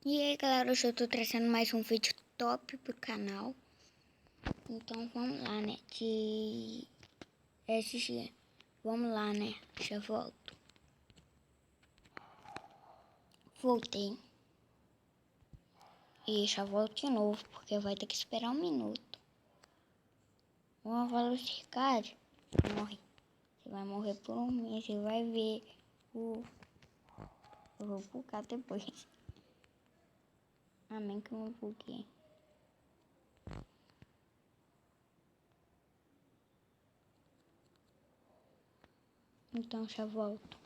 E aí galera, hoje eu tô trazendo mais um vídeo top pro canal. Então vamos lá, né, de SG. Vamos lá, né, já volto. Voltei. E já volto de novo, porque vai ter que esperar 1 minuto. Uma velocidade, morre. Você vai morrer por 1 mês, você vai ver o... Eu vou bugar depois. Amém que eu não buguei. Então já volto.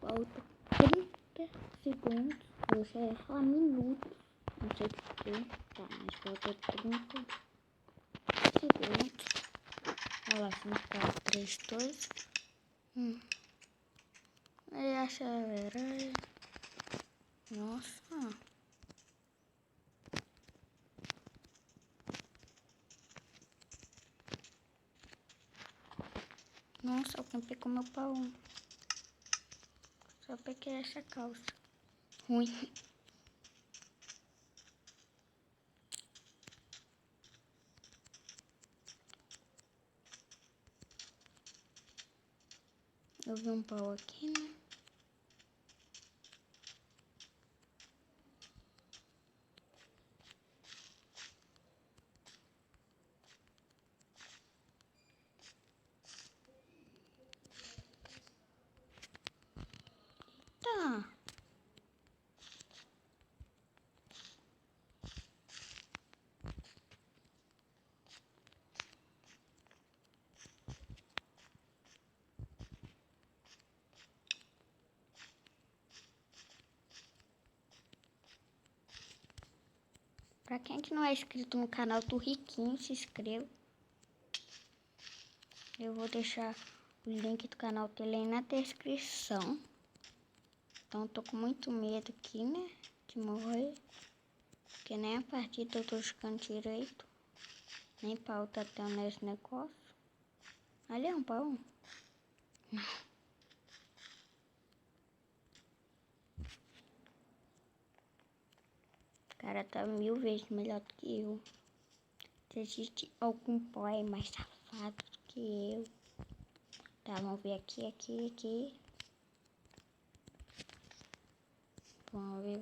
Volto 30 segundos. Eu já ia falar minutos. Não sei porquê. Tá, mas volta 30 segundos. Olha lá, 5, 4, 3, 2. Aí acelera. Nossa. Nossa, alguém pegou meu pau. Só peguei essa calça. Ruim. Eu vi um pau aqui, né? Tá. Pra quem que não é inscrito no canal do Riquinho, se inscreva. Eu vou deixar o link do canal dele aí na descrição. Então tô com muito medo aqui, né? De morrer. Porque nem a partida eu tô jogando direito. Nem pau tá tendo esse negócio. Ali é um pau. Não. O cara tá 1000 vezes melhor do que eu. Se existe algum pau aí mais safado do que eu. Tá, vamos ver aqui. Vamos ver.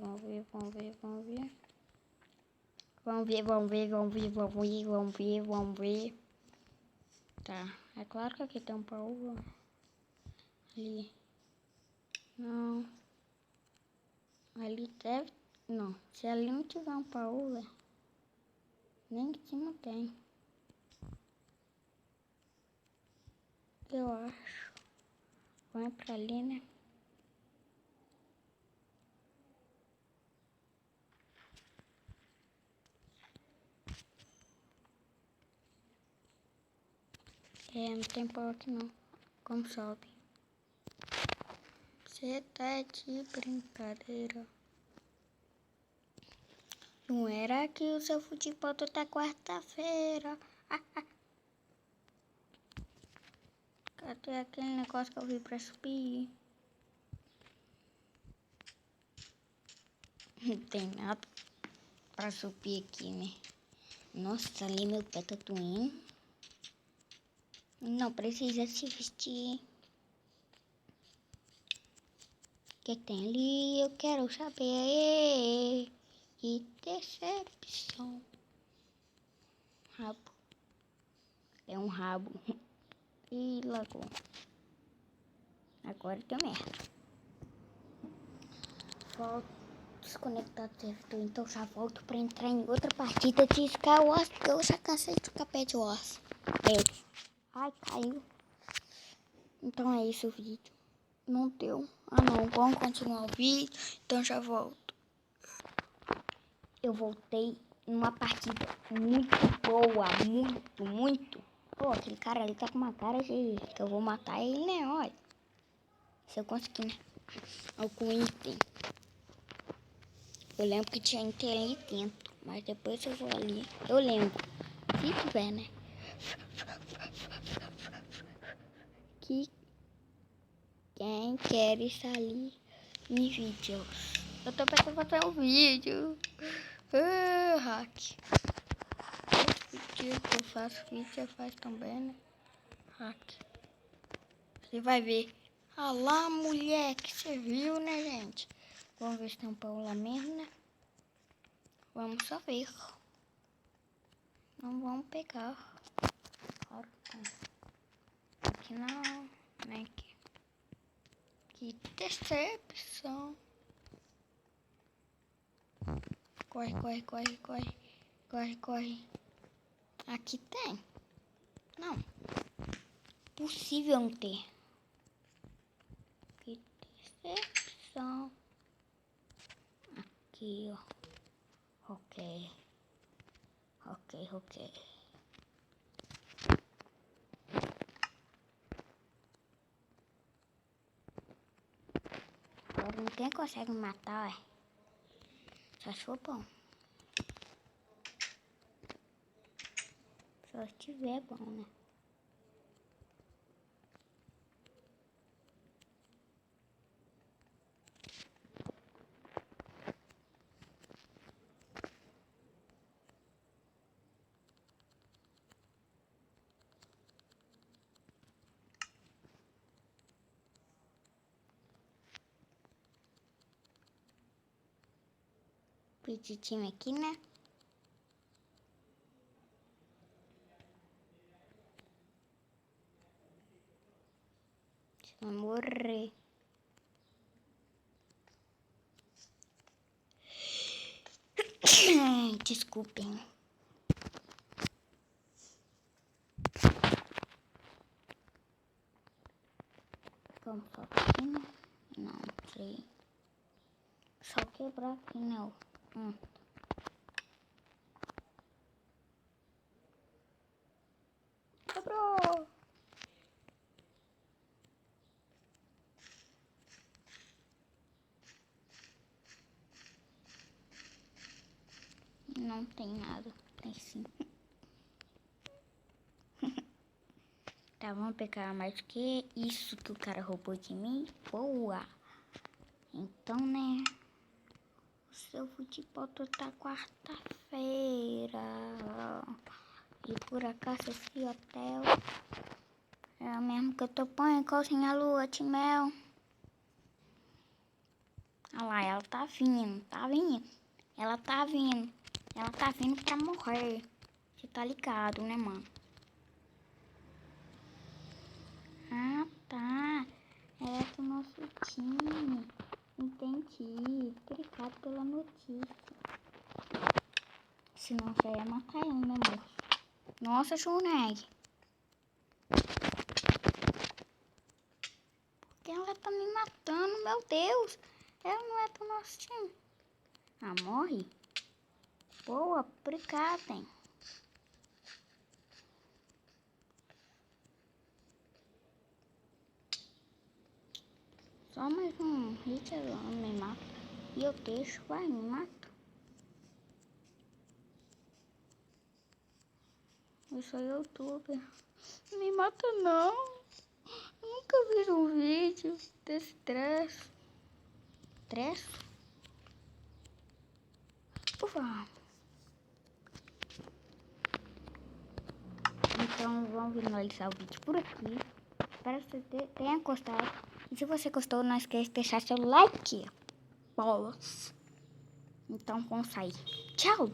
Vamos ver. Tá, é claro que aqui tem um pau. Ali. Não. Ali deve... Não, se ali não tiver um pau, nem em cima tem. Eu acho. Vai pra ali, né? É, não tem pau aqui não. Como sobe? Você tá de brincadeira. Não era que o seu futebol tá quarta-feira. Cadê aquele negócio que eu vi pra subir? Não tem nada pra subir aqui, né? Nossa, ali meu pé tá doendo. Não precisa se vestir. O que tem ali? Eu quero saber. Que decepção. Rabo. É um rabo. Ih, lagou. Agora deu merda. Volto desconectar do servidor, então já volto pra entrar em outra partida de Sky Wars, porque eu já cansei de ficar pé de Wars. Ai, caiu. Então é isso o vídeo. Não deu. Ah não, vamos continuar o vídeo, então já volto. Eu voltei numa partida muito boa, muito. Pô, aquele cara ali tá com uma cara de que eu vou matar ele, né? Olha. Se eu conseguir, né? Algum item. Eu lembro que tinha item ali dentro, mas depois eu vou ali. Eu lembro. Se tiver, né? Que quem quer estar ali e vídeos. Eu tô pensando em fazer um vídeo. Hack. Esse vídeo que eu faço vídeo, faz também, né? Hack. Você vai ver. Ah lá, moleque, você viu, né, gente? Vamos ver se tem um pão lá mesmo, né? Vamos só ver. Não vamos pegar. Claro que tem. Aqui não, nem aqui. Que decepção. Corre, corre, corre, corre. Corre, corre. Aqui tem. Não. Possível não ter. Que decepção. Aqui, ó. Ok. Ok, ok. Agora ninguém consegue me matar, ué. Só se for bom. Só se tiver bom, né? Peditinho aqui, né? Você vai morrer. Desculpem. Vamos só aqui, né? Não sei. Só quebrar aqui, né? Quebrou! Não tem nada. Tem sim. Tá, vamos pegar mais do que isso que o cara roubou de mim. Boa! Então, né? O seu futebol tá quarta-feira. E por acaso esse hotel é o mesmo que eu tô pondo com a lua de mel. Olha lá, ela tá vindo, tá vindo. Ela tá vindo. Ela tá vindo pra morrer. Você tá ligado, né, mano? Ah, tá. É do nosso time. Entendi. Obrigado pela notícia. Senão já ia matar eu, né, amor? Nossa, Juneg. Por que ela tá me matando? Meu Deus. Ela não é do nosso time. Ah, morre? Boa, obrigada, hein? Só mais um hit ela me mata. E eu deixo, vai, me mata. Eu sou youtuber. Me mata não. Nunca vi um vídeo desse trecho. Trecho? Por favor. Então vamos finalizar o vídeo por aqui. Espero que você tenha gostado. E se você gostou, não esqueça de deixar seu like. Bolas. Então vamos sair. Tchau!